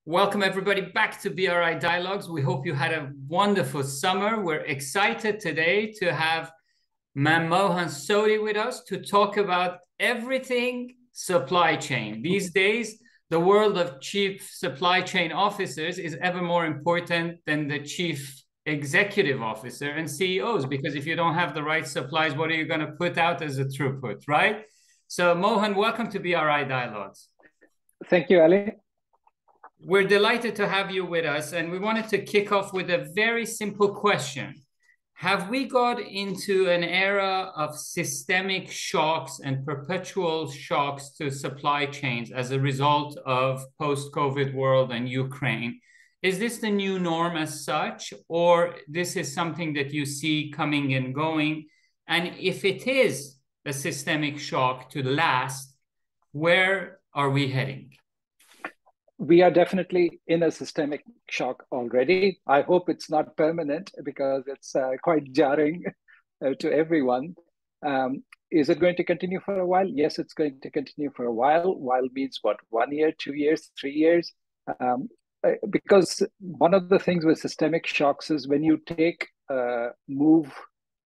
Welcome everybody back to BRI Dialogues. We hope you had a wonderful summer. We're excited today to have ManMohan Sodhi with us to talk about everything supply chain. These days, the world of chief supply chain officers is ever more important than the chief executive officer and CEOs, because if you don't have the right supplies, what are you going to put out as a throughput, right? So Mohan, welcome to BRI Dialogues. Thank you, Ali. We're delighted to have you with us, and we wanted to kick off with a very simple question. Have we got into an era of systemic shocks and perpetual shocks to supply chains as a result of post-COVID world and Ukraine? Is this the new norm as such, or this is something that you see coming and going? And if it is a systemic shock to last, where are we heading? We are definitely in a systemic shock already. I hope it's not permanent because it's quite jarring to everyone. Is it going to continue for a while? Yes, it's going to continue for a while. While means what, 1 year, 2 years, 3 years? Because one of the things with systemic shocks is when you take a move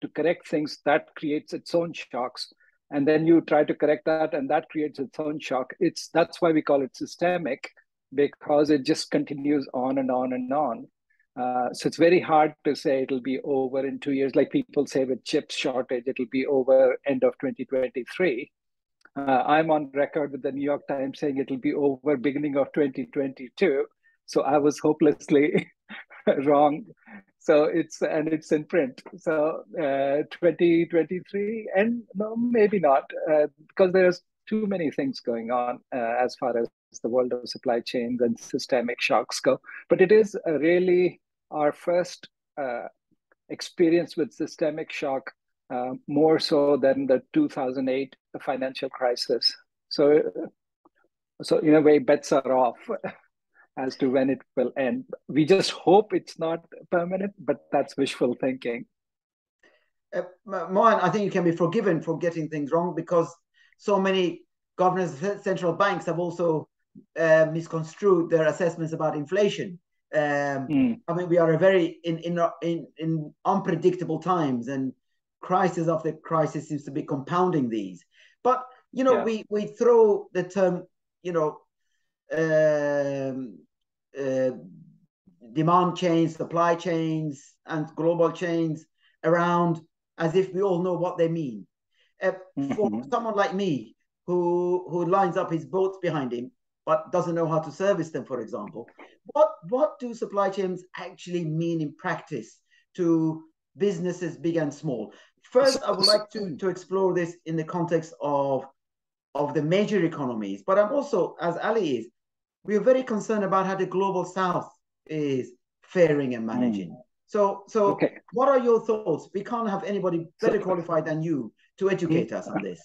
to correct things, that creates its own shocks. And then you try to correct that, and that creates its own shock. That's why we call it systemic, because it just continues on and on and on. So it's very hard to say it'll be over in 2 years. Like people say with chips shortage, it'll be over end of 2023. I'm on record with the New York Times saying it'll be over beginning of 2022. So I was hopelessly wrong. So it's in print. So 2023, and no, maybe not, because there's too many things going on as far as the world of supply chains and systemic shocks go. But it is really our first experience with systemic shock, more so than the 2008 financial crisis. So in a way, bets are off as to when it will end. We just hope it's not permanent, but that's wishful thinking. Mohan, I think you can be forgiven for getting things wrong because so many governors, central banks have also misconstrued their assessments about inflation. I mean, we are in unpredictable times, and crisis after crisis seems to be compounding these. But we throw the term demand chains, supply chains, and global chains around as if we all know what they mean. For someone like me who lines up his boats behind him but doesn't know how to service them, for example, what do supply chains actually mean in practice to businesses big and small? First, I would like to explore this in the context of the major economies, but I'm also, as Ali is, we are very concerned about how the global south is faring and managing. So okay. What are your thoughts? We can't have anybody better qualified than you to educate us on this.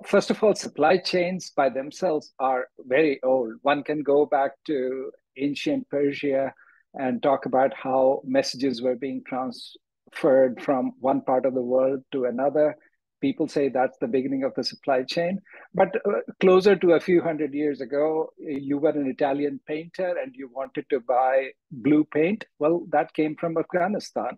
First of all, supply chains by themselves are very old. One can go back to ancient Persia and talk about how messages were being transferred from one part of the world to another. People say that's the beginning of the supply chain. But closer to a few hundred years ago, you were an Italian painter and you wanted to buy blue paint. Well, that came from Afghanistan.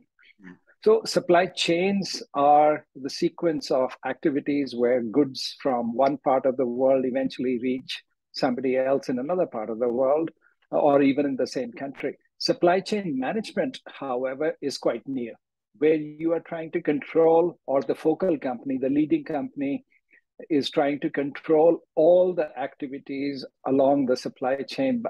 So supply chains are the sequence of activities where goods from one part of the world eventually reach somebody else in another part of the world, or even in the same country. Supply chain management, however, is quite new, where you are trying to control, or the focal company, the leading company, is trying to control all the activities along the supply chain,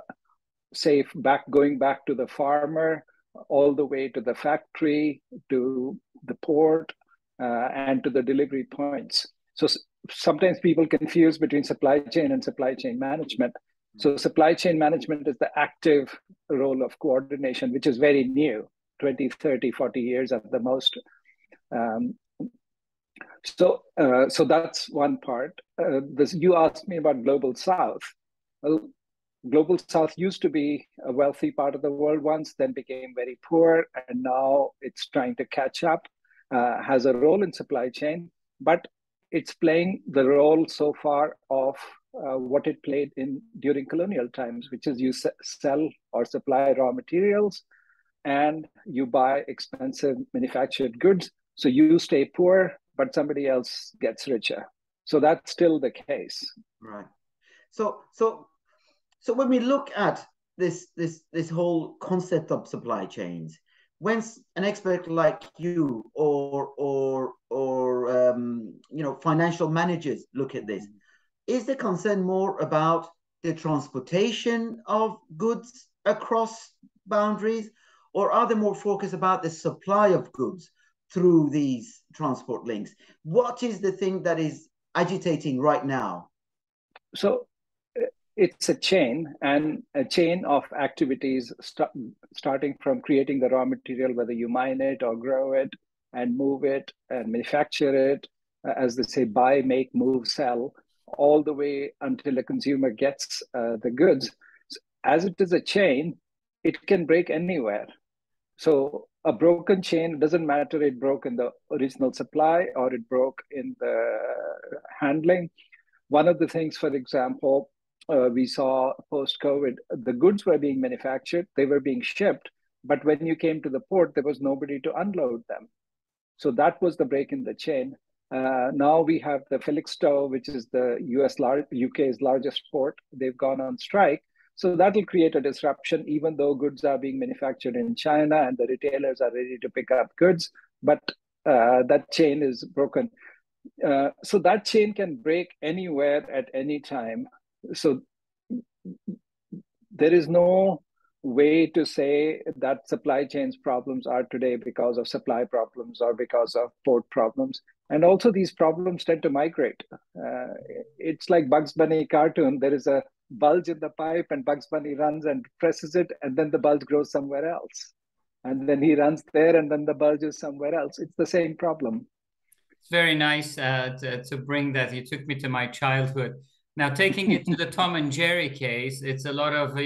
say going back to the farmer, all the way to the factory, to the port, and to the delivery points. So sometimes people confuse between supply chain and supply chain management. So supply chain management is the active role of coordination, which is very new, 20, 30, 40 years at the most. So that's one part. You asked me about Global South. Well, Global South used to be a wealthy part of the world once, then became very poor, and now it's trying to catch up, has a role in supply chain, but it's playing the role so far of what it played in during colonial times, which is you sell or supply raw materials and you buy expensive manufactured goods. So you stay poor, but somebody else gets richer. So that's still the case. Right. So when we look at this whole concept of supply chains, when an expert like you or financial managers look at this, is the concern more about the transportation of goods across boundaries, or are they more focused about the supply of goods through these transport links? What is the thing that is agitating right now? So it's a chain, and a chain of activities starting from creating the raw material, whether you mine it or grow it and move it and manufacture it, as they say, buy, make, move, sell, all the way until the consumer gets the goods. As it is a chain, it can break anywhere. So a broken chain, doesn't matter it broke in the original supply or it broke in the handling. One of the things, for example, we saw post-COVID, the goods were being manufactured, they were being shipped, but when you came to the port, there was nobody to unload them. So that was the break in the chain. Now we have the Felixstowe, which is the UK's largest port. They've gone on strike. So that will create a disruption, even though goods are being manufactured in China and the retailers are ready to pick up goods, but that chain is broken. So that chain can break anywhere at any time. So there is no way to say that supply chains problems are today because of supply problems or because of port problems. And also these problems tend to migrate. It's like Bugs Bunny cartoon. There is a bulge in the pipe and Bugs Bunny runs and presses it, and then the bulge grows somewhere else. And then he runs there and then the bulge is somewhere else. It's the same problem. It's very nice to bring that. You took me to my childhood. Now, taking it to the Tom and Jerry case, it's a lot of,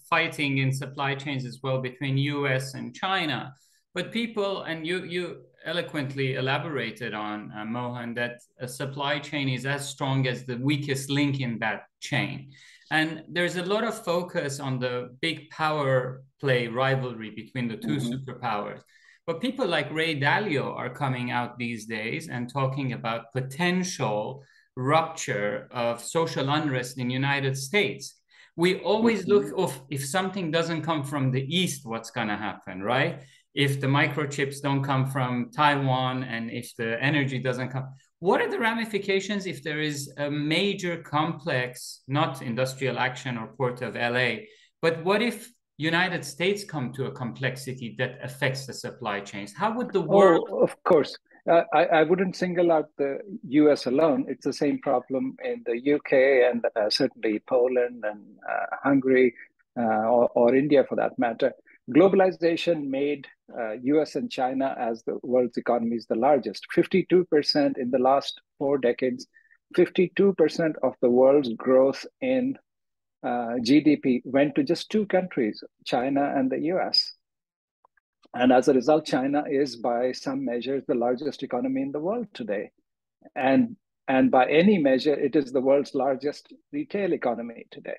fighting in supply chains as well between US and China. But people, and you eloquently elaborated on, Mohan, that a supply chain is as strong as the weakest link in that chain. And there's a lot of focus on the big power play rivalry between the two superpowers. But people like Ray Dalio are coming out these days and talking about potential rupture of social unrest in the United States. We always look if something doesn't come from the East, what's going to happen, right? If the microchips don't come from Taiwan and if the energy doesn't come, what are the ramifications if there is a major complex, not industrial action or Port of LA, but what if United States come to a complexity that affects the supply chains? How would the world... Oh, of course. I wouldn't single out the US alone. It's the same problem in the UK and certainly Poland and Hungary or India for that matter. Globalization made US and China as the world's economies the largest. 52% in the last 4 decades, 52% of the world's growth in GDP went to just 2 countries, China and the US. And as a result, China is, by some measures, the largest economy in the world today. And by any measure, it is the world's largest retail economy today.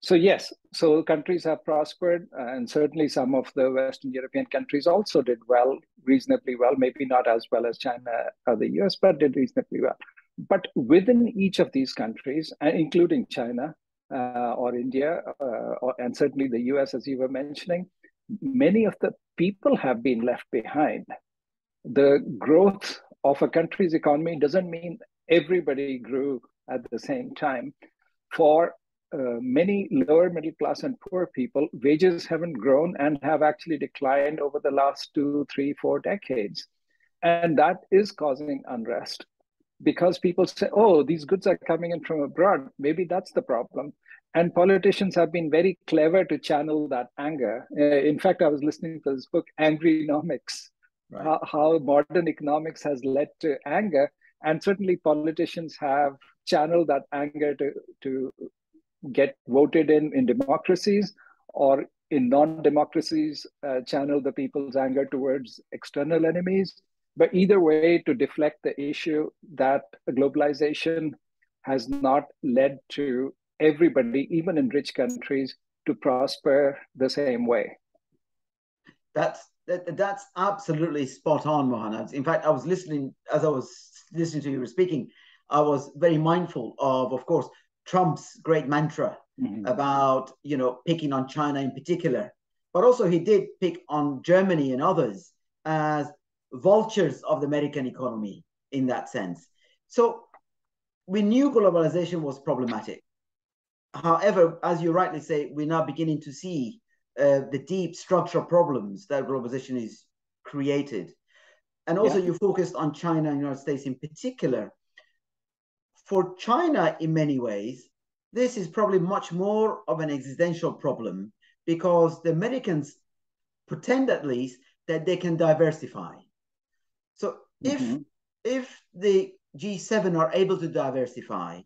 So yes, so countries have prospered, and certainly some of the Western European countries also did well, reasonably well, maybe not as well as China or the US, but did reasonably well. But within each of these countries, including China or India, and certainly the US, as you were mentioning, many of the people have been left behind. The growth of a country's economy doesn't mean everybody grew at the same time. For many lower middle class and poor people, wages haven't grown and have actually declined over the last 2, 3, 4 decades. And that is causing unrest because people say, oh, these goods are coming in from abroad. Maybe that's the problem. And politicians have been very clever to channel that anger. In fact, I was listening to this book, Angrynomics, right. How modern economics has led to anger. And certainly politicians have channeled that anger to get voted in democracies, or in non-democracies, channel the people's anger towards external enemies. But either way, to deflect the issue that globalization has not led to everybody, even in rich countries, to prosper the same way. That's absolutely spot on, Mohan. In fact, I was listening, as I was listening to you were speaking, I was very mindful of course, Trump's great mantra about, picking on China in particular, but also he did pick on Germany and others as vultures of the American economy in that sense. So we knew globalization was problematic. However, as you rightly say, we're now beginning to see the deep structural problems that globalization is created. And also you focused on China and the United States in particular. For China, in many ways, this is probably much more of an existential problem because the Americans pretend at least that they can diversify. So if the G7 are able to diversify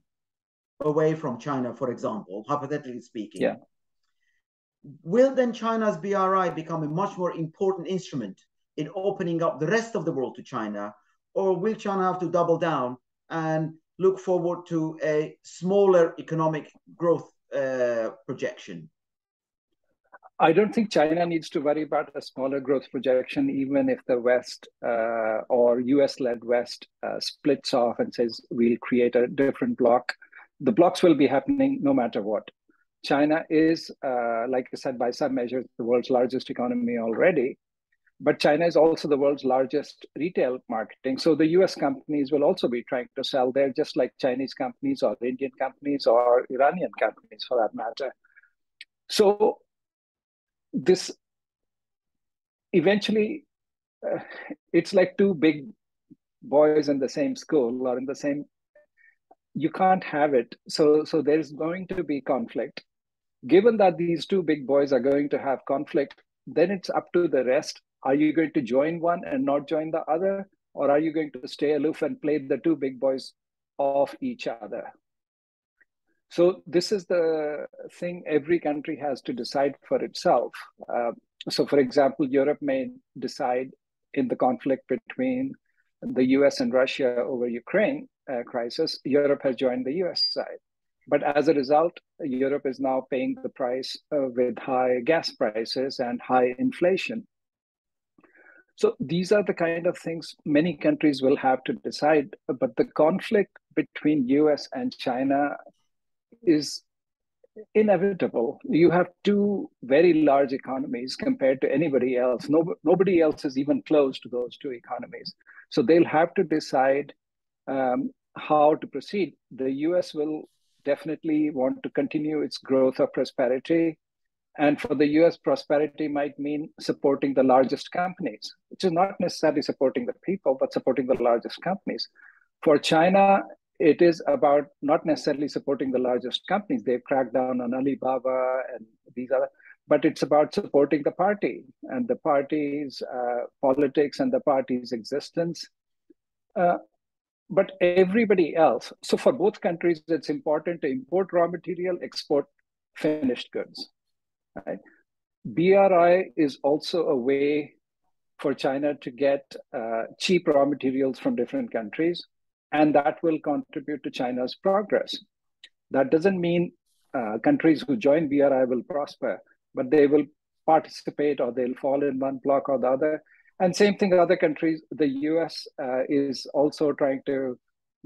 away from China, for example, hypothetically speaking, will then China's BRI become a much more important instrument in opening up the rest of the world to China, or will China have to double down and look forward to a smaller economic growth projection? I don't think China needs to worry about a smaller growth projection, even if the West or US-led West splits off and says we'll create a different bloc. The blocs will be happening no matter what. China is, like I said, by some measures, the world's largest economy already. But China is also the world's largest retail marketing. So the US companies will also be trying to sell there, just like Chinese companies or Indian companies or Iranian companies for that matter. So this eventually, it's like two big boys in the same school or in the same, you can't have it. So there's going to be conflict. Given that these two big boys are going to have conflict, then it's up to the rest. Are you going to join one and not join the other? Or are you going to stay aloof and play the two big boys off each other? So this is the thing every country has to decide for itself. So for example, Europe may decide in the conflict between the US and Russia over Ukraine crisis, Europe has joined the US side. But as a result, Europe is now paying the price with high gas prices and high inflation. So these are the kind of things many countries will have to decide. But the conflict between US and China is inevitable. You have two very large economies compared to anybody else. Nobody else is even close to those two economies. So they'll have to decide how to proceed. The US will definitely want to continue its growth of prosperity. And for the US, prosperity might mean supporting the largest companies, which is not necessarily supporting the people, but supporting the largest companies. For China, it is about not necessarily supporting the largest companies. They've cracked down on Alibaba and these other, but it's about supporting the party and the party's politics and the party's existence. But everybody else, so for both countries, it's important to import raw material, export finished goods. Right? BRI is also a way for China to get cheap raw materials from different countries, and that will contribute to China's progress. That doesn't mean countries who join BRI will prosper, but they will participate or they'll fall in one block or the other. And same thing, other countries, the US is also trying to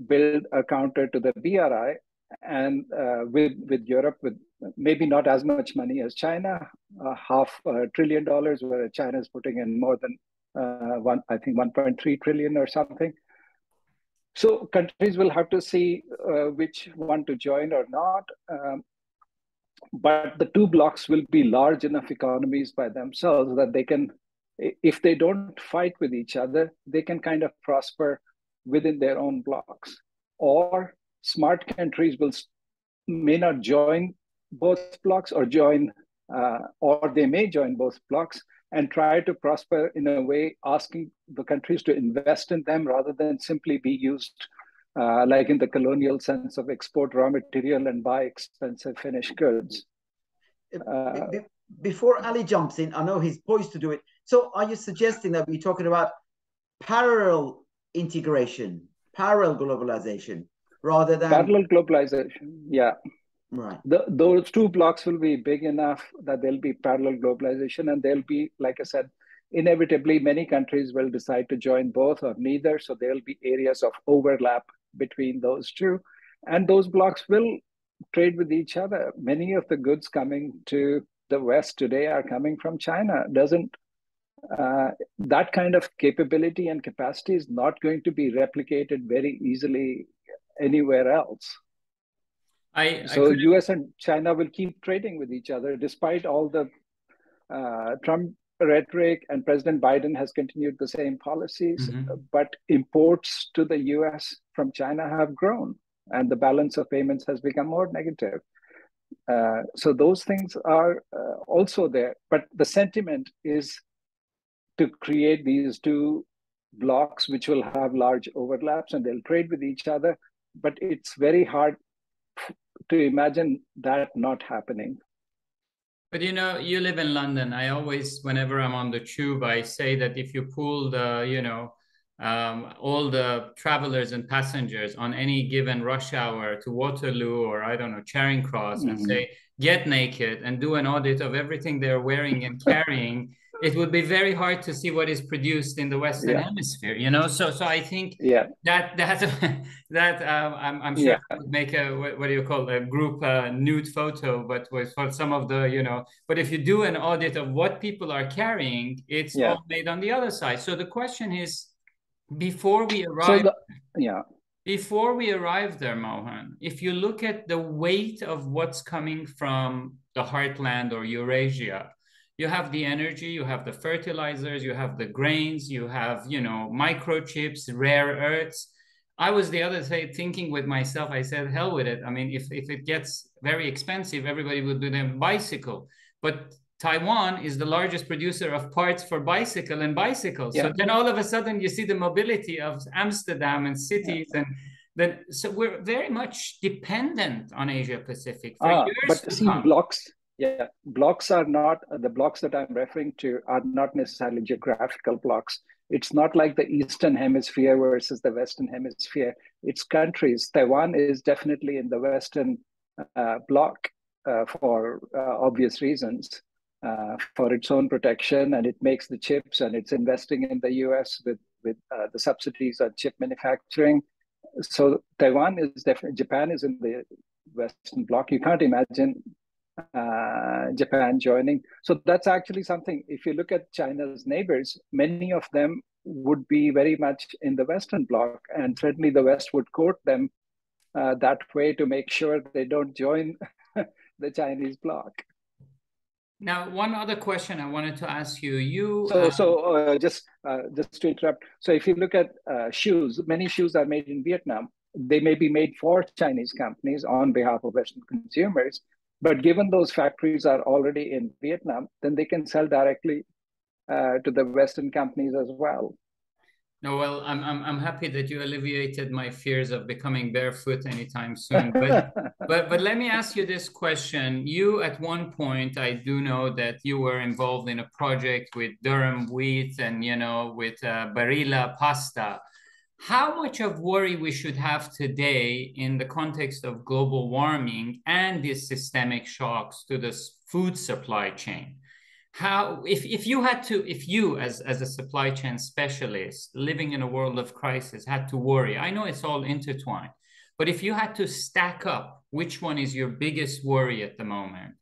build a counter to the BRI, and with Europe, with maybe not as much money as China, $500 billion, where China is putting in more than I think 1.3 trillion or something. So countries will have to see which one to join or not. But the two blocks will be large enough economies by themselves that they can, if they don't fight with each other, they can kind of prosper within their own blocks. Or smart countries may not join both blocks or they may join both blocks and try to prosper in a way, asking the countries to invest in them rather than simply be used like in the colonial sense of export raw material and buy expensive finished goods. Before Ali jumps in, I know he's poised to do it. So are you suggesting that we're talking about parallel integration, parallel globalization, rather than parallel globalization. Yeah. right. Those two blocks will be big enough that there'll be parallel globalization, and there'll be, like I said, inevitably many countries will decide to join both or neither. So there'll be areas of overlap between those two, and those blocks will trade with each other. Many of the goods coming to the West today are coming from China. Doesn't that kind of capability and capacity is not going to be replicated very easily anywhere else. So US and China will keep trading with each other despite all the Trump rhetoric, and President Biden has continued the same policies, but imports to the US from China have grown and the balance of payments has become more negative. So those things are also there, but the sentiment is to create these two blocks which will have large overlaps and they'll trade with each other, but it's very hard to imagine that not happening. But you know, you live in London. I always, whenever I'm on the tube, I say that if you pool the, all the travelers and passengers on any given rush hour to Waterloo or, I don't know, Charing Cross, and say, get naked and do an audit of everything they're wearing and carrying, it would be very hard to see what is produced in the Western Hemisphere, you know? So I think that I'm sure I would make a, what do you call a group nude photo, but with for some of the, but if you do an audit of what people are carrying, it's all made on the other side. So the question is, before we arrive, before we arrive there, Mohan, if you look at the weight of what's coming from the heartland or Eurasia, you have the energy, you have the fertilizers, you have the grains, you have, microchips, rare earths. I was the other day thinking with myself, I said, hell with it. I mean, if it gets very expensive, everybody will do them bicycle. But Taiwan is the largest producer of parts for bicycle and bicycles. So then all of a sudden you see the mobility of Amsterdam and cities, and then so we're very much dependent on Asia Pacific for years but to see, come. blocks are not, the blocks that I'm referring to are not necessarily geographical blocks. It's not like the Eastern Hemisphere versus the Western Hemisphere. It's countries. Taiwan is definitely in the Western bloc for obvious reasons, for its own protection, and it makes the chips, and it's investing in the US with the subsidies on chip manufacturing. So Taiwan is definitely, Japan is in the Western bloc. You can't imagine Japan joining. So that's actually something, if you look at China's neighbors, many of them would be very much in the Western bloc, and certainly the West would court them that way to make sure they don't join the Chinese bloc. Now, one other question I wanted to ask you. Just to interrupt. So if you look at shoes, many shoes are made in Vietnam. They may be made for Chinese companies on behalf of Western consumers, but given those factories are already in Vietnam, then they can sell directly to the Western companies as well. No, well, I'm happy that you alleviated my fears of becoming barefoot anytime soon. But let me ask you this question. You, at one point, I do know that you were involved in a project with durum wheat and, with Barilla pasta. How much of worry we should have today in the context of global warming and these systemic shocks to the food supply chain? How, if you as a supply chain specialist living in a world of crisis had to worry, I know it's all intertwined, but if you had to stack up, which one is your biggest worry at the moment?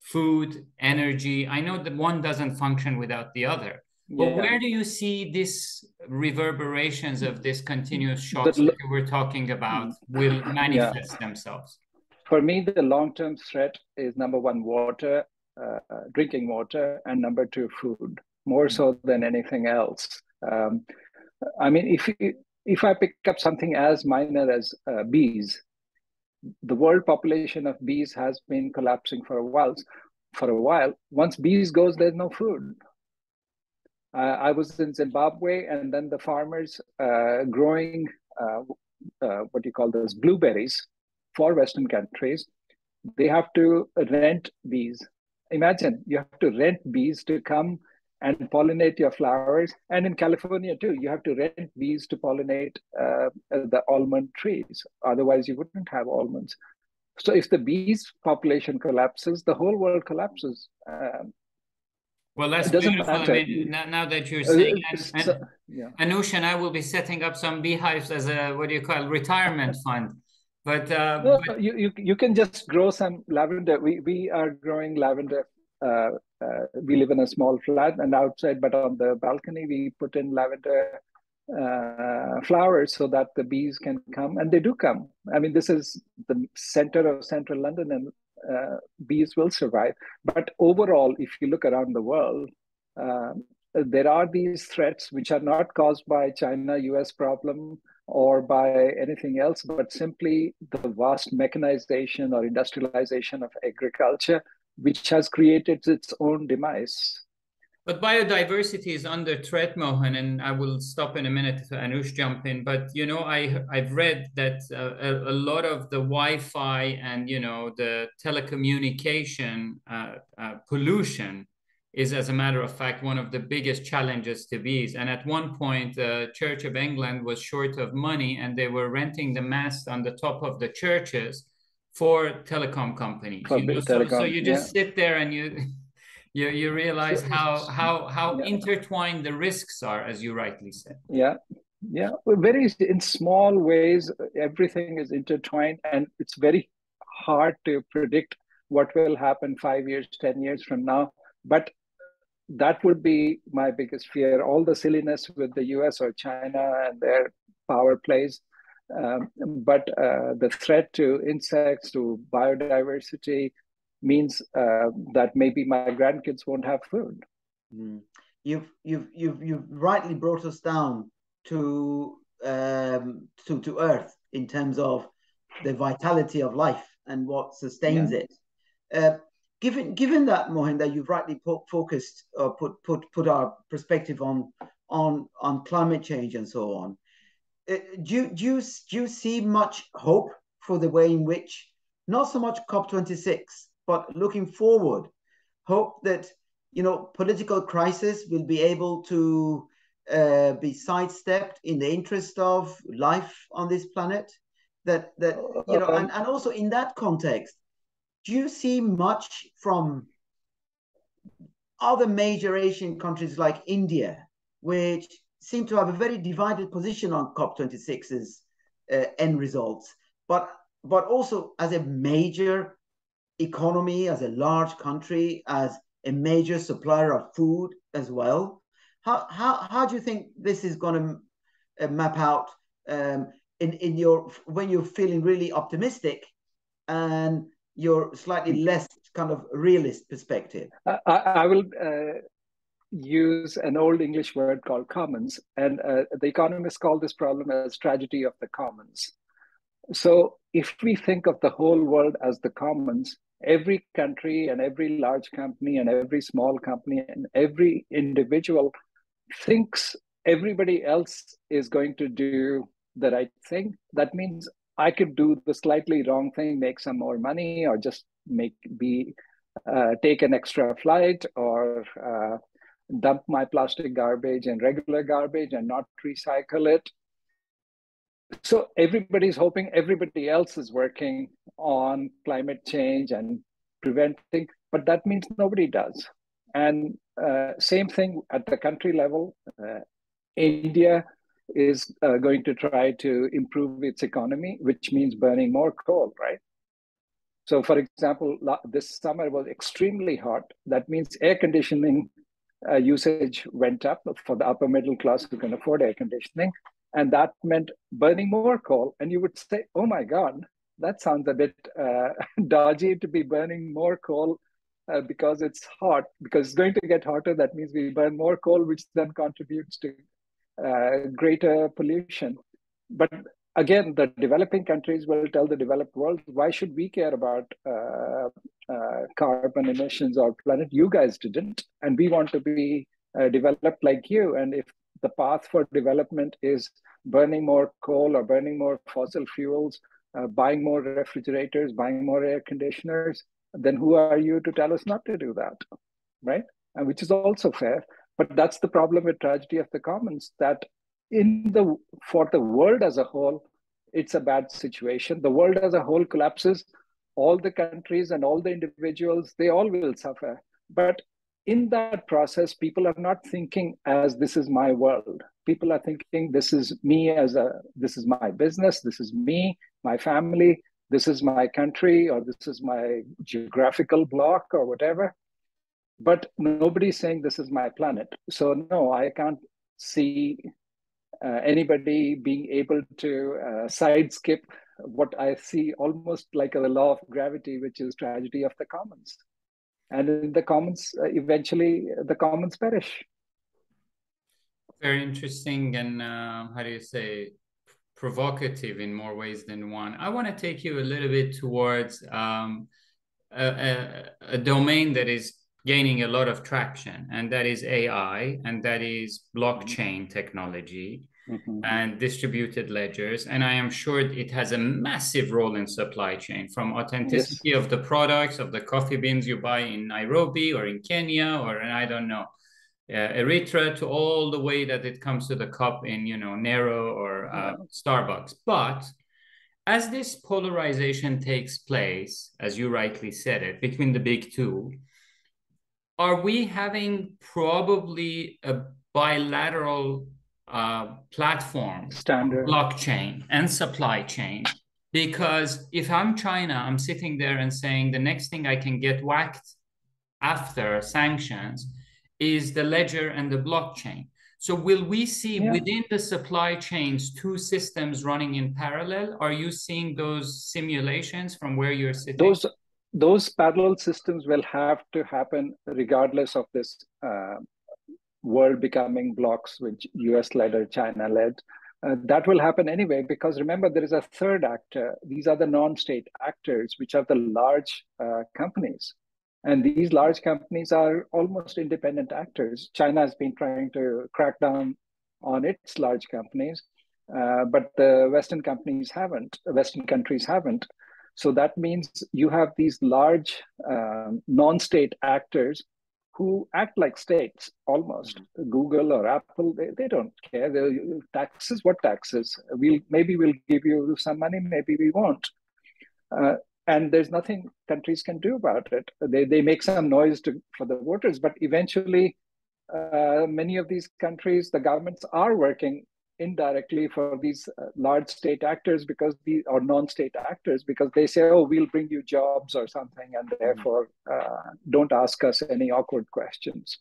Food, energy, I know that one doesn't function without the other. But where do you see these reverberations of this continuous shocks that you were talking about will manifest themselves? For me, the long-term threat is number one, water, drinking water, and number two, food, more so than anything else. I mean, if I pick up something as minor as bees, the world population of bees has been collapsing for a while. Once bees goes, there's no food. I was in Zimbabwe, and then the farmers growing what you call those blueberries for Western countries, they have to rent bees. Imagine you have to rent bees to come and pollinate your flowers. And in California too, you have to rent bees to pollinate the almond trees. Otherwise, you wouldn't have almonds. So if the bees population collapses, the whole world collapses. Well, that's it doesn't beautiful. I matter. mean, now that you're saying, Yeah. Anush and I will be setting up some beehives as a, what do you call it, retirement fund. But, No, you can just grow some lavender. We are growing lavender. We live in a small flat, and outside, but on the balcony, we put in lavender flowers so that the bees can come, and they do come. I mean, this is the center of central London, and bees will survive. But overall, if you look around the world, there are these threats which are not caused by China-US problem or by anything else, but simply the vast mechanization or industrialization of agriculture, which has created its own demise. But biodiversity is under threat, Mohan, and I will stop in a minute to Anush jump in. But, you know, I've read that a lot of the Wi-Fi and, you know, the telecommunication pollution is, as a matter of fact, one of the biggest challenges to bees. And at one point, the Church of England was short of money, and they were renting the mast on the top of the churches for telecom companies. For telecom, so you just sit there and you realize how intertwined the risks are, as you rightly said. Yeah. Very in small ways, everything is intertwined, and it's very hard to predict what will happen 5 years, 10 years from now. But that would be my biggest fear. All the silliness with the US or China and their power plays. But the threat to insects, to biodiversity, means that maybe my grandkids won't have food. You've rightly brought us down to earth in terms of the vitality of life and what sustains it. Given that, Mohan, that you've rightly focused or put our perspective on climate change and so on, do you see much hope for the way in which, not so much COP26, but looking forward, hope that, you know, political crisis will be able to be sidestepped in the interest of life on this planet? That you know, and also in that context, do you see much from other major Asian countries like India, which seem to have a very divided position on COP26's end results, but also as a major economy, as a large country, as a major supplier of food as well? How do you think this is going to map out in your, when you're feeling really optimistic and you're slightly less kind of realist perspective? I will use an old English word called commons, and the economists call this problem as tragedy of the commons. So if we think of the whole world as the commons, every country and every large company and every small company and every individual thinks everybody else is going to do the right thing. That means I could do the slightly wrong thing, make some more money, or just take an extra flight, or dump my plastic garbage and regular garbage and not recycle it. So everybody's hoping everybody else is working on climate change and preventing, but that means nobody does. And same thing at the country level. India is going to try to improve its economy, which means burning more coal, right? So for example, this summer was extremely hot. That means air conditioning usage went up for the upper middle class who can afford air conditioning. And that meant burning more coal. And you would say, oh my God, that sounds a bit dodgy to be burning more coal because it's hot, because it's going to get hotter. That means we burn more coal, which then contributes to greater pollution. But again, the developing countries will tell the developed world, why should we care about carbon emissions or planet? You guys didn't. And we want to be developed like you. And if the path for development is burning more coal or burning more fossil fuels, buying more refrigerators, buying more air conditioners, then who are you to tell us not to do that, right? And which is also fair. But that's the problem with tragedy of the commons, that for the world as a whole, it's a bad situation. The world as a whole collapses. All the countries and all the individuals, they all will suffer. But in that process, people are not thinking as this is my world. People are thinking this is me this is my business, this is me, my family, this is my country, or this is my geographical block or whatever. But nobody's saying this is my planet. So no, I can't see anybody being able to side skip what I see almost like a law of gravity, which is tragedy of the commons. And in the commons, eventually the commons perish. Very interesting and how do you say, provocative in more ways than one. I want to take you a little bit towards a domain that is gaining a lot of traction, and that is AI, and that is blockchain technology. And distributed ledgers. And I am sure it has a massive role in supply chain, from authenticity of the products, of the coffee beans you buy in Nairobi or in Kenya or in, I don't know, Eritrea, to all the way that it comes to the cup in, Nero or Starbucks. But as this polarization takes place, as you rightly said it, between the big two, are we having probably a bilateral platform, standard, blockchain and supply chain? Because if I'm China, I'm sitting there and saying the next thing I can get whacked after sanctions is the ledger and the blockchain. So will we see within the supply chains two systems running in parallel? Are you seeing those simulations from where you're sitting? Those parallel systems will have to happen regardless of this world becoming blocks, which US-led or China-led. That will happen anyway, because remember, there is a third actor. These are the non-state actors, which are the large companies. And these large companies are almost independent actors. China has been trying to crack down on its large companies, but the Western countries haven't. So that means you have these large non-state actors who act like states almost. Google or Apple, they don't care. Taxes, what taxes? Maybe we'll give you some money, maybe we won't. And there's nothing countries can do about it. They make some noise for the voters, but eventually many of these countries, the governments are working indirectly for these large state actors or non-state actors, because they say, oh, we'll bring you jobs or something, and therefore don't ask us any awkward questions.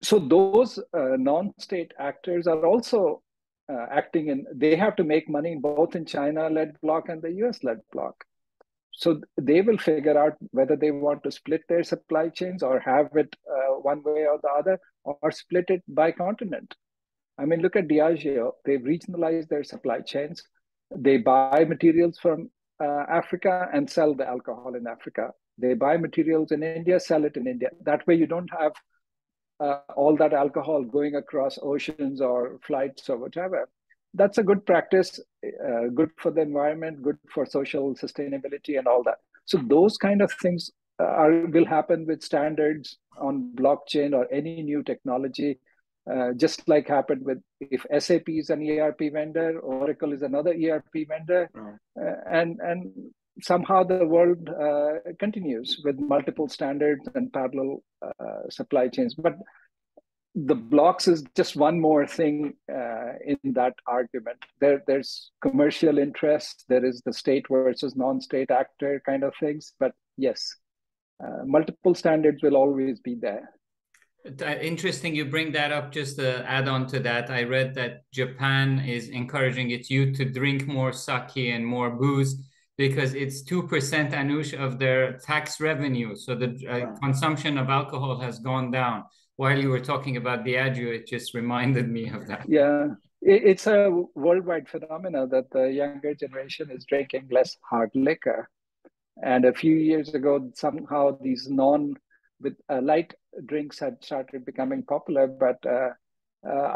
So those non-state actors are also acting they have to make money both in China-led bloc and the US-led bloc. So they will figure out whether they want to split their supply chains or have it one way or the other, or split it by continent. I mean, look at Diageo. They've regionalized their supply chains. They buy materials from Africa and sell the alcohol in Africa. They buy materials in India, sell it in India. That way you don't have all that alcohol going across oceans or flights or whatever. That's a good practice, good for the environment, good for social sustainability and all that. So those kind of things will happen with standards on blockchain or any new technology. Just like happened with, if SAP is an ERP vendor, Oracle is another ERP vendor, and somehow the world continues with multiple standards and parallel supply chains. But the blocks is just one more thing in that argument. There's commercial interests, there is the state versus non-state actor kind of things. But yes, multiple standards will always be there. Interesting you bring that up. Just to add on to that, I read that Japan is encouraging its youth to drink more sake and more booze because it's 2%, Anush, of their tax revenue. So the consumption of alcohol has gone down. While you were talking about Diageo, it just reminded me of that. Yeah, it's a worldwide phenomenon that the younger generation is drinking less hard liquor. And a few years ago, somehow these light drinks had started becoming popular. But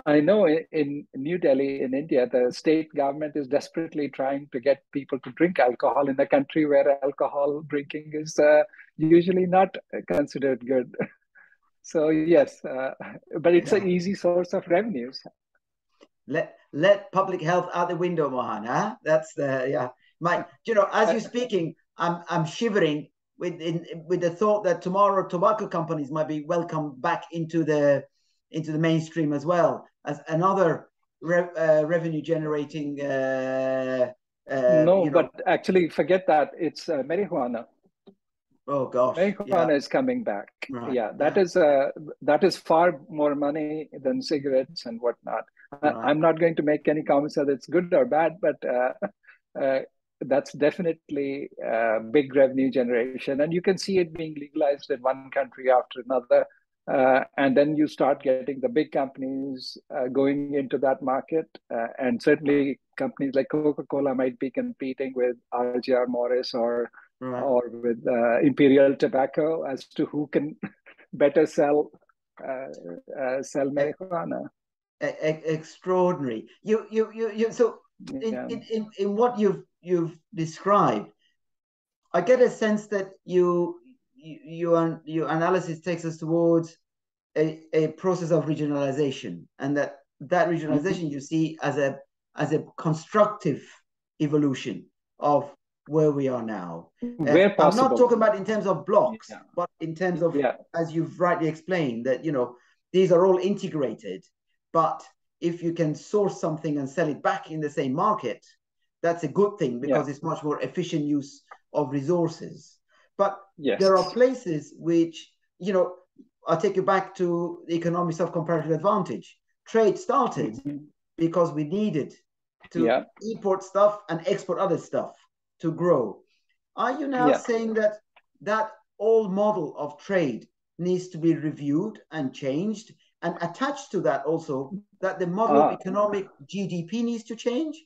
I know in New Delhi, in India, the state government is desperately trying to get people to drink alcohol in a country where alcohol drinking is usually not considered good. So yes, but it's an easy source of revenues. Let public health out the window, Mohan. Huh? That's the as you're speaking, I'm shivering with the thought that tomorrow tobacco companies might be welcomed back into the mainstream as well as another revenue generating. But actually, forget that. It's marijuana. Oh gosh, marijuana is coming back. Right. Yeah, that is far more money than cigarettes and whatnot. Right. I'm not going to make any comments whether it's good or bad, but that's definitely big revenue generation, and you can see it being legalized in one country after another, and then you start getting the big companies going into that market, and certainly companies like Coca-Cola might be competing with RGR Morris or with Imperial Tobacco as to who can better sell marijuana. Extraordinary. So in what you've described, I get a sense that your analysis takes us towards a process of regionalization, and that regionalization you see as a constructive evolution of where we are now. Where possible. I'm not talking about in terms of blocks, but in terms of, as you've rightly explained, that these are all integrated. But if you can source something and sell it back in the same market, that's a good thing, because it's much more efficient use of resources. But there are places which, I'll take you back to the economics of comparative advantage. Trade started because we needed to import stuff and export other stuff to grow. Are you now saying that old model of trade needs to be reviewed and changed, and attached to that also that the model of economic GDP needs to change?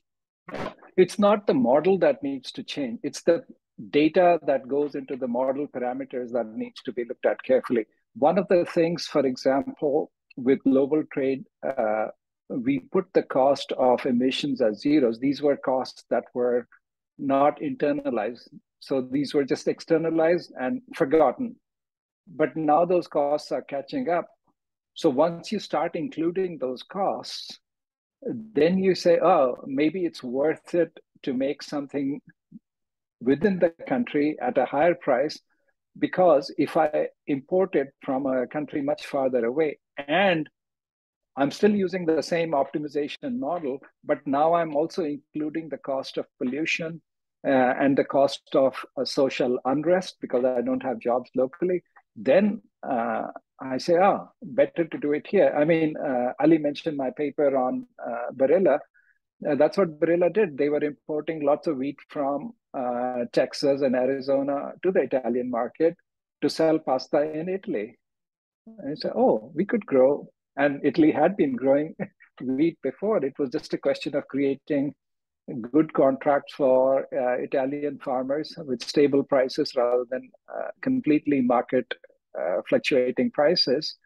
It's not the model that needs to change. It's the data that goes into the model parameters that needs to be looked at carefully. One of the things, for example, with global trade, we put the cost of emissions as zeros. These were costs that were not internalized. So these were just externalized and forgotten. But now those costs are catching up. So once you start including those costs, then you say, oh, maybe it's worth it to make something within the country at a higher price, because if I import it from a country much farther away, and I'm still using the same optimization model, but now I'm also including the cost of pollution and the cost of social unrest because I don't have jobs locally, then I say, better to do it here. I mean, Ali mentioned my paper on Barilla. That's what Barilla did. They were importing lots of wheat from Texas and Arizona to the Italian market to sell pasta in Italy. And I said, we could grow. And Italy had been growing wheat before. It was just a question of creating good contracts for Italian farmers with stable prices rather than completely market fluctuating prices.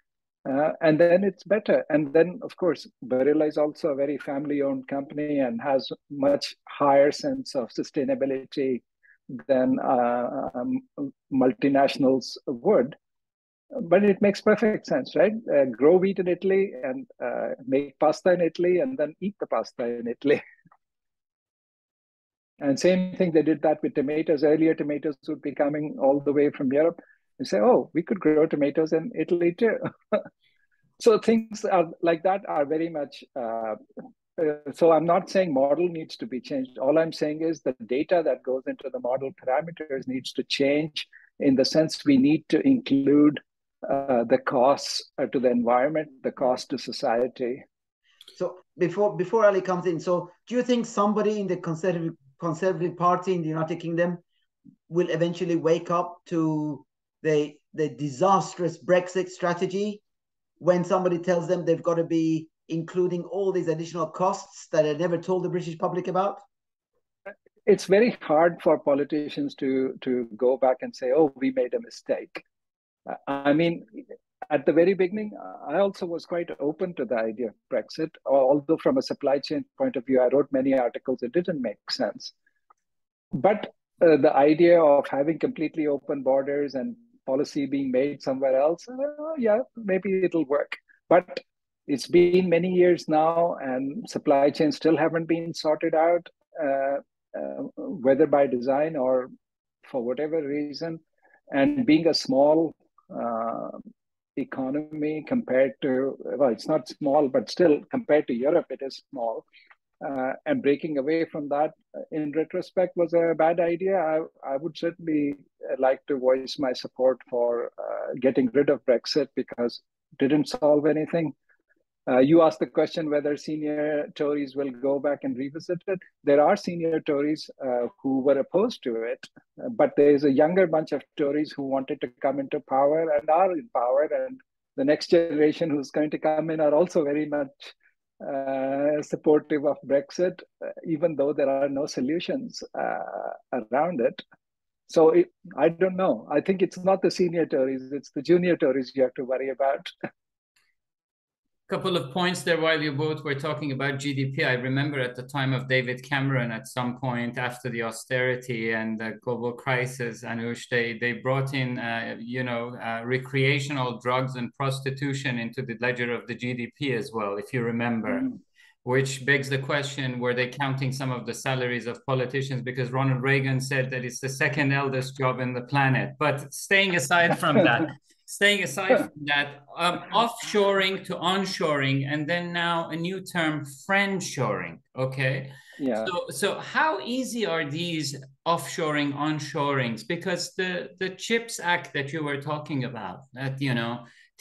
And then it's better. And then, of course, Barilla is also a very family-owned company and has much higher sense of sustainability than multinationals would. But it makes perfect sense, right? Grow wheat in Italy and make pasta in Italy and then eat the pasta in Italy. And same thing, they did that with tomatoes. Earlier, tomatoes would be coming all the way from Europe. And say, we could grow tomatoes in Italy too. So things like that are very much, so I'm not saying model needs to be changed. All I'm saying is the data that goes into the model parameters needs to change, in the sense we need to include the costs to the environment, the cost to society. So before Ali comes in, so do you think somebody in the Conservative Party in the United Kingdom will eventually wake up to the disastrous Brexit strategy, when somebody tells them they've got to be including all these additional costs that I never told the British public about? It's very hard for politicians to go back and say, we made a mistake. I mean, at the very beginning, I also was quite open to the idea of Brexit, although from a supply chain point of view, I wrote many articles, it didn't make sense. But the idea of having completely open borders and policy being made somewhere else, yeah, maybe it'll work. But it's been many years now, and supply chains still haven't been sorted out, whether by design or for whatever reason. And being a small economy compared to, well, it's not small, but still compared to Europe, it is small. And breaking away from that in retrospect was a bad idea. I would certainly like to voice my support for getting rid of Brexit, because it didn't solve anything. You asked the question whether senior Tories will go back and revisit it. There are senior Tories who were opposed to it, but there's a younger bunch of Tories who wanted to come into power and are in power. And the next generation who's going to come in are also very much supportive of Brexit, even though there are no solutions around it. So I don't know. I think it's not the senior Tories, it's the junior Tories you have to worry about. Couple of points there while you both were talking about GDP. I remember at the time of David Cameron, at some point after the austerity and the global crisis, Anush, they brought in, recreational drugs and prostitution into the ledger of the GDP as well, if you remember. Which begs the question, were they counting some of the salaries of politicians? Because Ronald Reagan said that it's the second eldest job in the planet. But staying aside from that, offshoring to onshoring, and then now a new term, friendshoring, okay? Yeah. So how easy are these offshoring, onshorings? Because the CHIPS Act that you were talking about, that,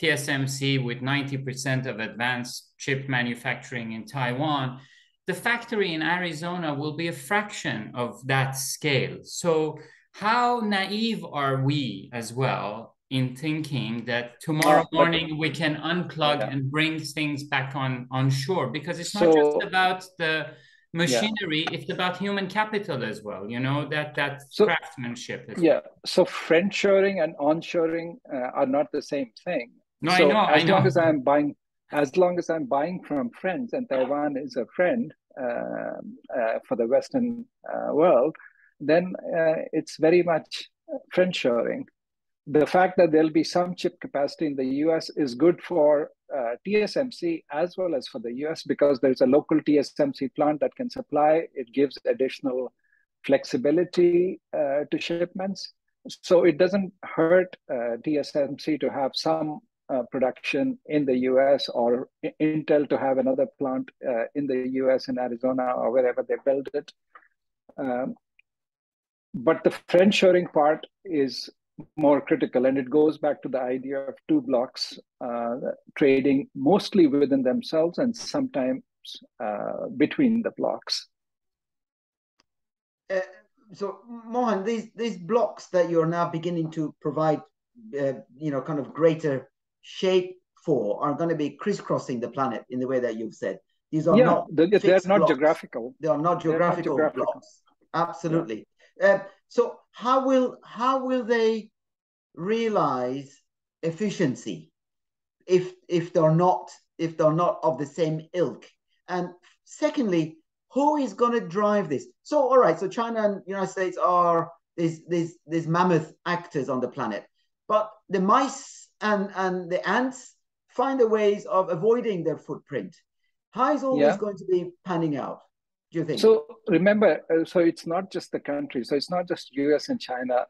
TSMC with 90% of advanced chip manufacturing in Taiwan, the factory in Arizona will be a fraction of that scale. So how naive are we as well in thinking that tomorrow morning we can unplug and bring things back on shore? Because it's not just about the machinery, it's about human capital as well, that craftsmanship. So friendshoring and onshoring are not the same thing. No, so I know. As long as I'm buying from friends, and Taiwan is a friend for the Western world, then it's very much friendshoring. The fact that there'll be some chip capacity in the US is good for TSMC as well as for the US, because there's a local TSMC plant that can supply. It gives additional flexibility to shipments. So it doesn't hurt TSMC to have some production in the US, or Intel to have another plant in the US, in Arizona, or wherever they build it. But the friendshoring part is more critical, and it goes back to the idea of two blocks trading mostly within themselves and sometimes between the blocks. So Mohan, these blocks that you're now beginning to provide, kind of greater shape for, are going to be crisscrossing the planet in the way that you've said. These are not they're not blocks. Geographical. They are not geographical blocks. Absolutely. Yeah. So how will they realize efficiency if they're not of the same ilk? And secondly, who is going to drive this? So all right, so China and United States are these mammoth actors on the planet, but the mice and the ants find a ways of avoiding their footprint. How is all this going to be panning out, do you think? So remember, so it's not just the country. So it's not just US and China,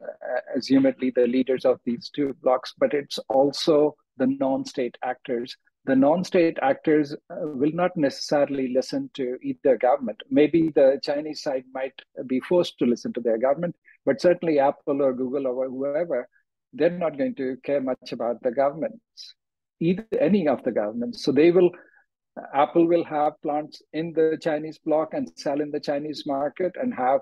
assumedly the leaders of these two blocks, but it's also the non-state actors. The non-state actors will not necessarily listen to either government. Maybe the Chinese side might be forced to listen to their government, but certainly Apple or Google or whoever, they're not going to care much about the governments, any of the governments. So Apple will have plants in the Chinese block and sell in the Chinese market, and have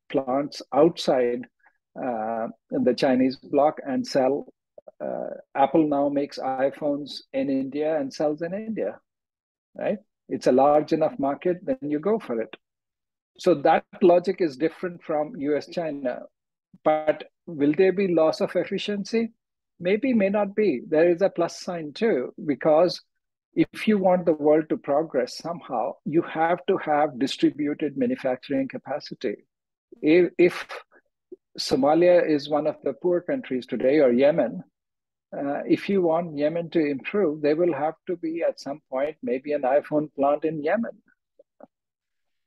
plants outside in the Chinese block and sell. Apple now makes iPhones in India and sells in India, right? It's a large enough market, then you go for it. So that logic is different from US-China. But will there be loss of efficiency? Maybe, may not be. There is a plus sign too, because if you want the world to progress somehow, you have to have distributed manufacturing capacity. If Somalia is one of the poor countries today, or Yemen. If you want Yemen to improve, there will have to be at some point maybe an iPhone plant in Yemen.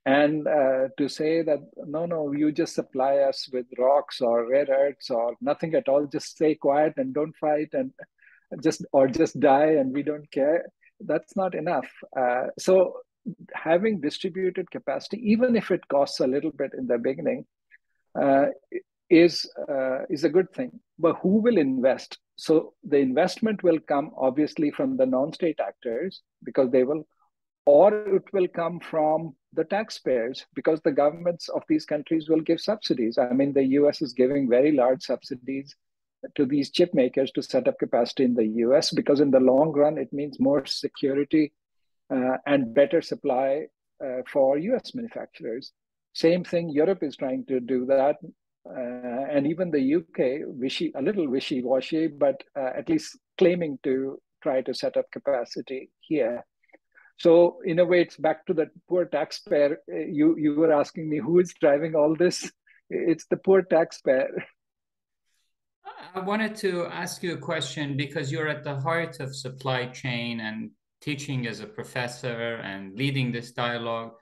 And to say that, no, you just supply us with rocks or rare earths or nothing at all, just stay quiet and don't fight and just die and we don't care, that's not enough. So having distributed capacity, even if it costs a little bit in the beginning, is a good thing. But who will invest? So the investment will come obviously from the non-state actors because they will, or it will come from the taxpayers because the governments of these countries will give subsidies. I mean, the US is giving very large subsidies to these chip makers to set up capacity in the US because in the long run, it means more security and better supply for US manufacturers. Same thing, Europe is trying to do that. And even the UK, a little wishy-washy, but at least claiming to try to set up capacity here. So in a way, it's back to the poor taxpayer. You were asking me who is driving all this. It's the poor taxpayer. I wanted to ask you a question because you're at the heart of supply chain and teaching as a professor and leading this dialogue.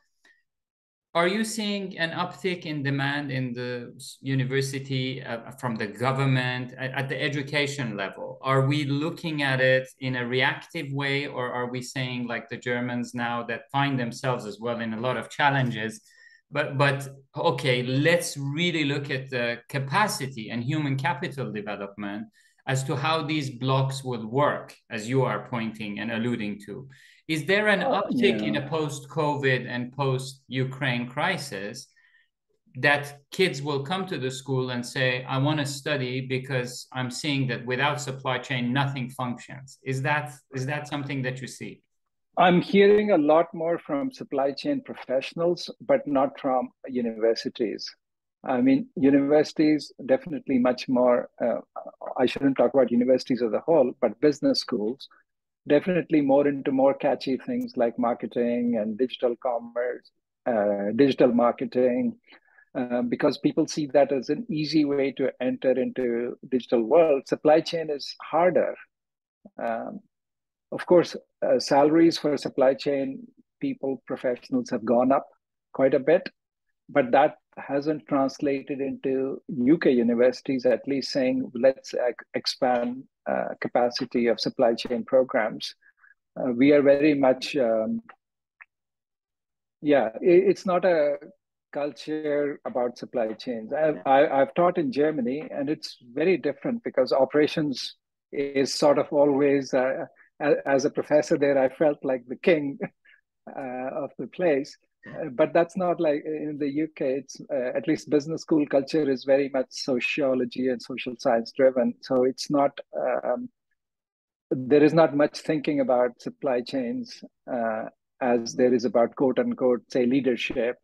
Are you seeing an uptick in demand in the university from the government at the education level? Are we looking at it in a reactive way, or are we saying like the Germans now that find themselves as well in a lot of challenges, but okay, let's really look at the capacity and human capital development as to how these blocks will work, as you are pointing and alluding to. Is there an uptick in a post-COVID and post-Ukraine crisis that kids will come to the school and say, I want to study because I'm seeing that without supply chain, nothing functions? Is that something that you see? I'm hearing a lot more from supply chain professionals, but not from universities. I mean, universities definitely much more, I shouldn't talk about universities as a whole, but business schools, definitely more into more catchy things like marketing and digital commerce, digital marketing, because people see that as an easy way to enter into digital world. Supply chain is harder. Of course, salaries for supply chain people, professionals have gone up quite a bit, but that hasn't translated into UK universities at least saying, let's expand capacity of supply chain programs. We are very much, it's not a culture about supply chains. I've taught in Germany, and it's very different because operations is sort of always, as a professor there, I felt like the king of the place. But that's not like in the UK. It's at least business school culture is very much sociology and social science driven. So it's not, there is not much thinking about supply chains as there is about quote unquote, say, leadership.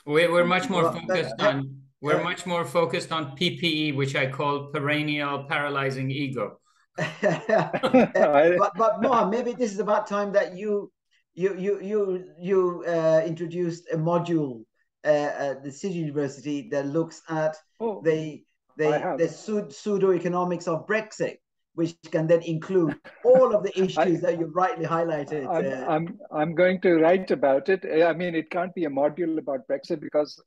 We're much more focused on, we're much more focused on PPE, which I call perennial paralyzing ego. but Mohan, maybe this is about time that you introduced a module at the City University that looks at the pseudo-economics of Brexit, which can then include all of the issues that you've rightly highlighted. I'm going to write about it. I mean, it can't be a module about Brexit because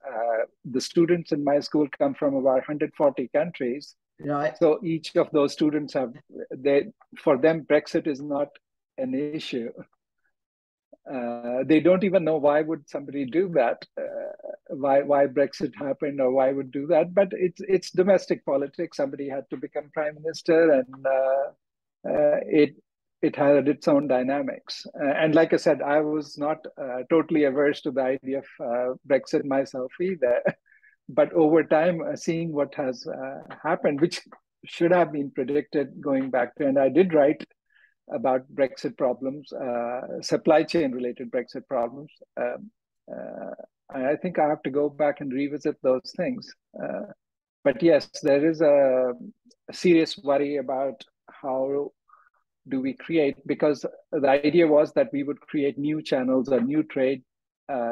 the students in my school come from about 140 countries. Right. So each of those students for them, Brexit is not an issue. They don't even know why would somebody do that, why Brexit happened or why would do that. But it's domestic politics. Somebody had to become prime minister, and it had its own dynamics. And like I said, I was not totally averse to the idea of Brexit myself either. But over time, seeing what has happened, which should have been predicted going back to, and I did write about Brexit problems, supply chain related Brexit problems. I think I have to go back and revisit those things. But yes, there is a serious worry about how do we create, because the idea was that we would create new channels or new trade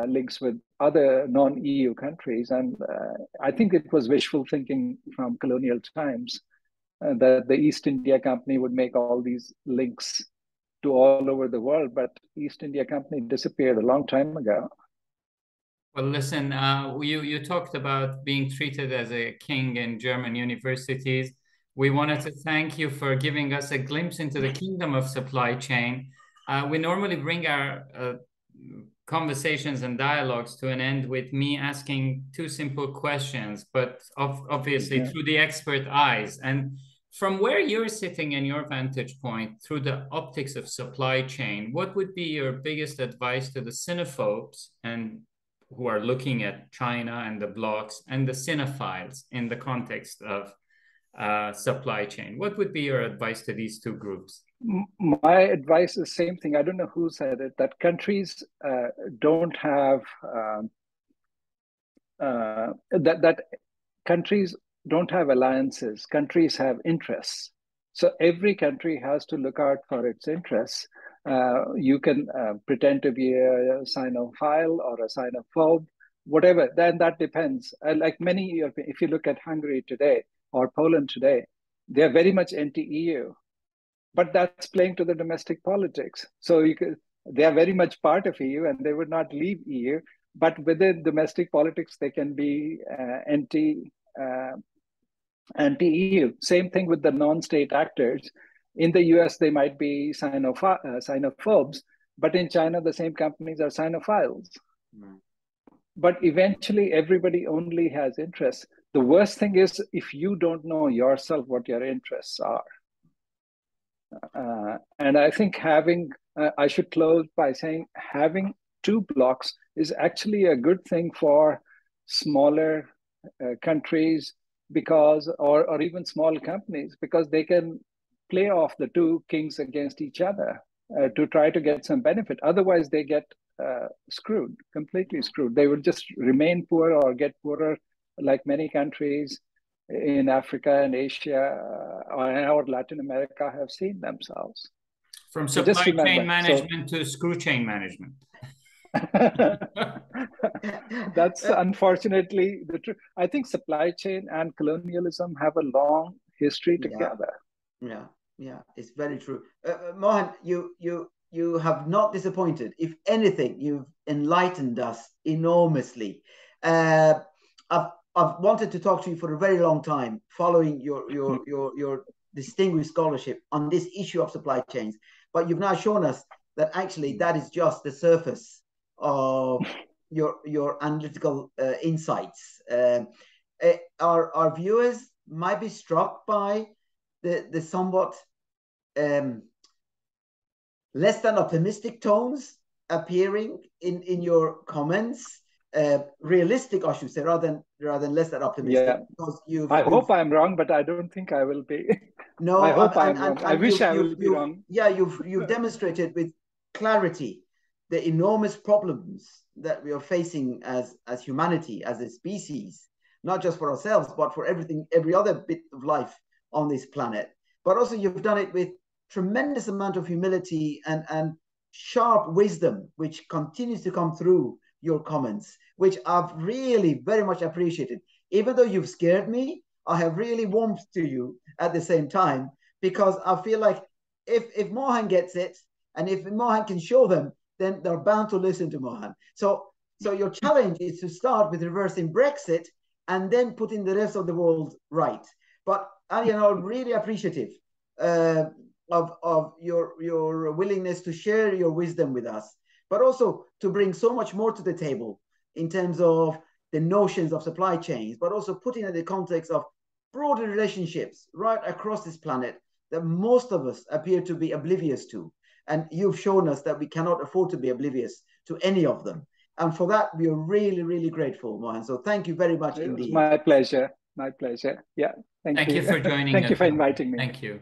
links with other non-EU countries. And I think it was wishful thinking from colonial times that the East India Company would make all these links to all over the world, but East India Company disappeared a long time ago. Well, listen, you talked about being treated as a king in German universities. We wanted to thank you for giving us a glimpse into the kingdom of supply chain. We normally bring our conversations and dialogues to an end with me asking two simple questions, but obviously through the expert eyes. And from where you're sitting in your vantage point, through the optics of supply chain, what would be your biggest advice to the Sinophobes and who are looking at China and the blocs and the Sinophiles in the context of supply chain? What would be your advice to these two groups? My advice is the same thing. I don't know who said it, that countries don't have, that countries don't have alliances. Countries have interests. So every country has to look out for its interests. You can pretend to be a Sinophile or a Sinophobe, whatever, then that depends. Like many, if you look at Hungary today or Poland today, they're very much anti-EU, but that's playing to the domestic politics. So they are very much part of EU and they would not leave EU, but within domestic politics, they can be anti-EU. Same thing with the non-state actors. In the US, they might be Sinophobes, but in China, the same companies are Sinophiles. But eventually, everybody only has interests. The worst thing is if you don't know yourself what your interests are. And I think I should close by saying having two blocks is actually a good thing for smaller countries or even small companies, because they can play off the two kings against each other to try to get some benefit. Otherwise, they get screwed, completely screwed. They would just remain poor or get poorer, like many countries in Africa and Asia or Latin America have seen themselves. From supply chain management to screw chain management. That's unfortunately the truth. I think supply chain and colonialism have a long history together. Yeah, it's very true. Mohan, you have not disappointed. If anything, you've enlightened us enormously. I've wanted to talk to you for a very long time, following your distinguished scholarship on this issue of supply chains. But you've now shown us that actually that is just the surface of your analytical insights. Our viewers might be struck by the somewhat less than optimistic tones appearing in your comments. Realistic, I should say, rather than less than optimistic. Yeah. Because I hope I'm wrong, but I don't think I will be. No, I hope I'm wrong. I wish I will be wrong. Yeah, you've demonstrated with clarity the enormous problems that we are facing as humanity, as a species, not just for ourselves, but for every other bit of life on this planet. But also you've done it with tremendous amount of humility and sharp wisdom, which continues to come through your comments, which I've really very much appreciated. Even though you've scared me, I have really warmed to you at the same time, because I feel like if Mohan gets it, and if Mohan can show them, then they're bound to listen to Mohan. So your challenge is to start with reversing Brexit and then putting the rest of the world right. But Ali and I are really appreciative of your willingness to share your wisdom with us, but also to bring so much more to the table in terms of the notions of supply chains, but also putting in the context of broader relationships right across this planet that most of us appear to be oblivious to. And you've shown us that we cannot afford to be oblivious to any of them. And for that, we are really, really grateful, Mohan. So thank you very much indeed. My pleasure. My pleasure. Yeah. Thank you. Thank you for joining us. Thank you for inviting me. Thank you.